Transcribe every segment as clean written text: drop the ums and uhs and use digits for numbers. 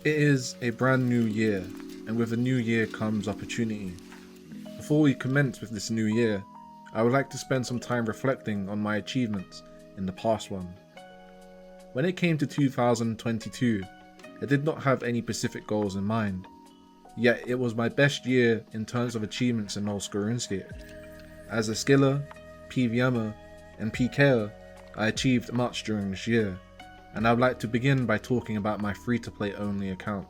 It is a brand new year, and with a new year comes opportunity. Before we commence with this new year, I would like to spend some time reflecting on my achievements in the past one. When it came to 2022, I did not have any specific goals in mind, yet it was my best year in terms of achievements in old-school RuneScape. As a skiller, PVMer, and PKer, I achieved much during this year, and I would like to begin by talking about my free-to-play only account.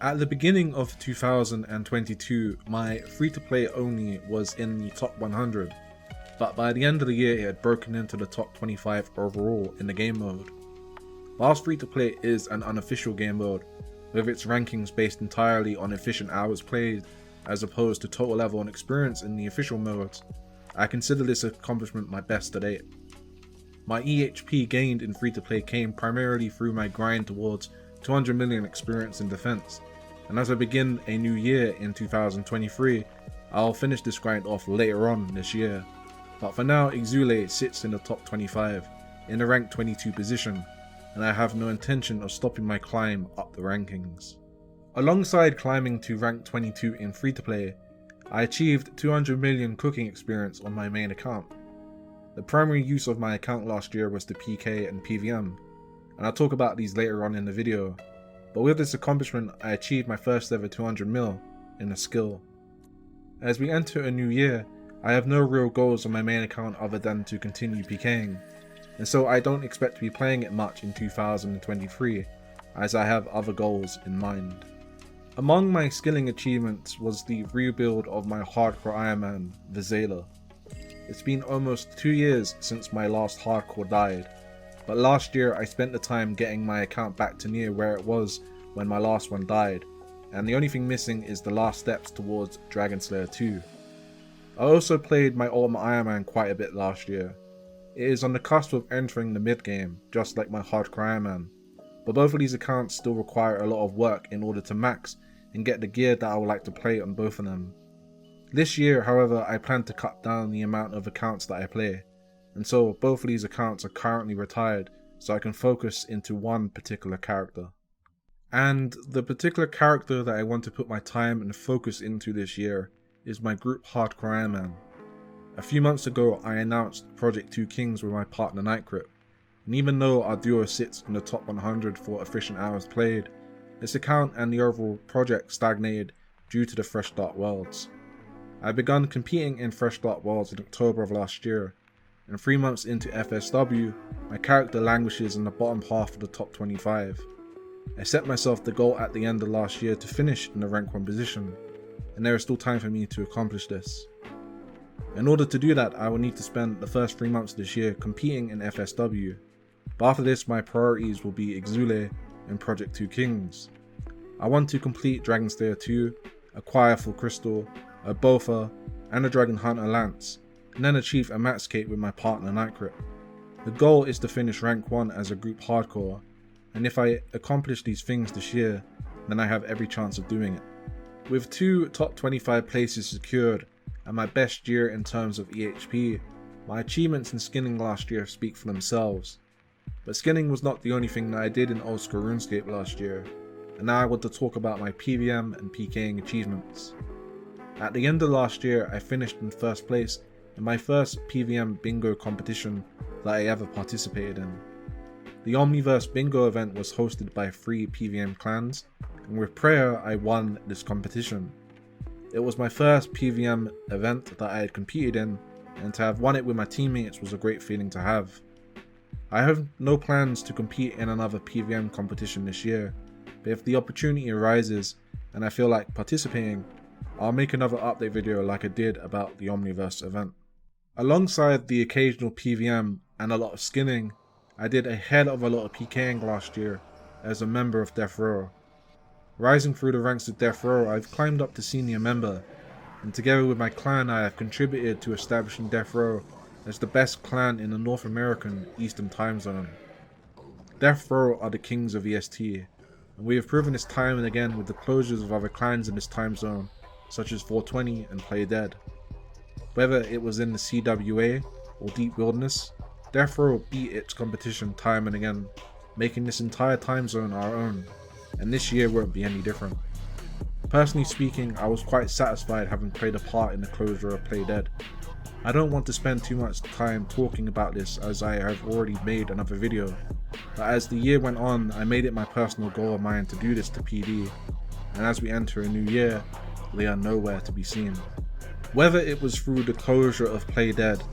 At the beginning of 2022, my free-to-play only was in the top 100, but by the end of the year it had broken into the top 25 overall in the game mode. Whilst free-to-play is an unofficial game mode, with its rankings based entirely on efficient hours played, as opposed to total level and experience in the official modes, I consider this accomplishment my best to date. My EHP gained in free-to-play came primarily through my grind towards 200 million experience in defense, and as I begin a new year in 2023, I'll finish this grind off later on this year. But for now, Exule sits in the top 25, in the rank 22 position, and I have no intention of stopping my climb up the rankings. Alongside climbing to rank 22 in free-to-play, I achieved 200 million cooking experience on my main account. The primary use of my account last year was to PK and PVM, and I'll talk about these later on in the video, but with this accomplishment I achieved my first ever 200 mil in a skill. As we enter a new year, I have no real goals on my main account other than to continue PKing, and so I don't expect to be playing it much in 2023, as I have other goals in mind. Among my skilling achievements was the rebuild of my hardcore Ironman, Vizela. It's been almost 2 years since my last hardcore died, but last year I spent the time getting my account back to near where it was when my last one died, and the only thing missing is the last steps towards Dragon Slayer 2. I also played my Ultimate Ironman quite a bit last year. It is on the cusp of entering the mid game, just like my hardcore Ironman, but both of these accounts still require a lot of work in order to max and get the gear that I would like to play on both of them. This year, however, I plan to cut down the amount of accounts that I play, and so both of these accounts are currently retired so I can focus into one particular character. And the particular character that I want to put my time and focus into this year is my group Hardcore Ironman. A few months ago I announced Project 2 Kings with my partner Inaccurate, and even though our duo sits in the top 100 for efficient hours played, this account and the overall project stagnated due to the Fresh Start Worlds. I begun competing in Fresh Start Worlds in October of last year, and 3 months into FSW, my character languishes in the bottom half of the top 25. I set myself the goal at the end of last year to finish in the rank 1 position, and there is still time for me to accomplish this. In order to do that, I will need to spend the first 3 months this year competing in FSW, but after this my priorities will be Exule and Project 2 Kings. I want to complete Dragon Slayer 2, acquire Full Crystal, a Botha, and a Dragon Hunter Lance, and then achieve a Matscape with my partner Inaccurate. The goal is to finish rank 1 as a group hardcore, and if I accomplish these things this year, then I have every chance of doing it. With 2 top 25 places secured, and my best year in terms of EHP, my achievements in skinning last year speak for themselves. But skinning was not the only thing that I did in old school RuneScape last year, and now I want to talk about my PVM and PKing achievements. At the end of last year, I finished in first place in my first PVM bingo competition that I ever participated in. The Omniverse bingo event was hosted by 3 PVM clans, and with prayer I won this competition. It was my first PVM event that I had competed in, and to have won it with my teammates was a great feeling to have. I have no plans to compete in another PVM competition this year, but if the opportunity arises and I feel like participating, I'll make another update video like I did about the Omniverse event. Alongside the occasional PVM and a lot of skinning, I did a hell of a lot of PKing last year as a member of Death Row. Rising through the ranks of Death Row, I've climbed up to senior member, and together with my clan I have contributed to establishing Death Row as the best clan in the North American Eastern Time Zone. Death Row are the kings of EST, and we have proven this time and again with the closures of other clans in this time zone, such as 420 and Play Dead. Whether it was in the CWA or Deep Wilderness, Death Row beat its competition time and again, making this entire time zone our own. and this year won't be any different. Personally speaking, I was quite satisfied having played a part in the closure of Play Dead. I don't want to spend too much time talking about this as I have already made another video, but as the year went on, I made it my personal goal of mine to do this to PD, and as we enter a new year, they are nowhere to be seen. Whether it was through the closure of Play Dead,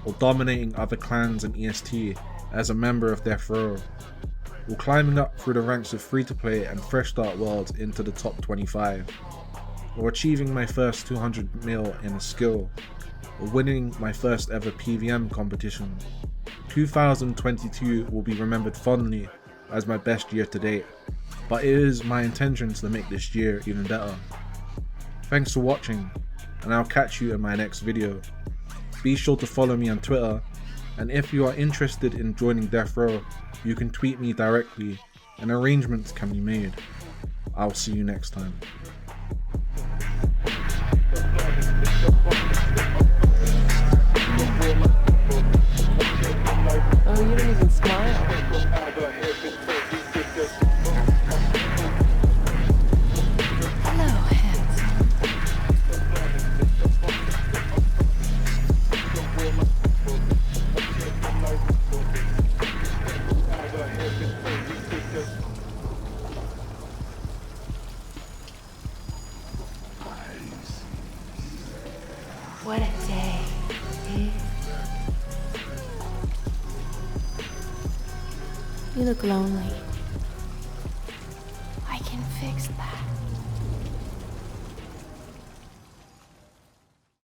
or dominating other clans in EST as a member of Death Row, or climbing up through the ranks of free-to-play and fresh start worlds into the top 25, or achieving my first 200 mil in a skill, or winning my first ever PVM competition, 2022 will be remembered fondly as my best year to date, but it is my intention to make this year even better. Thanks for watching, and I'll catch you in my next video. Be sure to follow me on Twitter, and if you are interested in joining Death Row, you can tweet me directly and arrangements can be made. I'll see you next time. Oh, you didn't even smile. Hello, handsome. What a day, eh? You look lonely. I can fix that.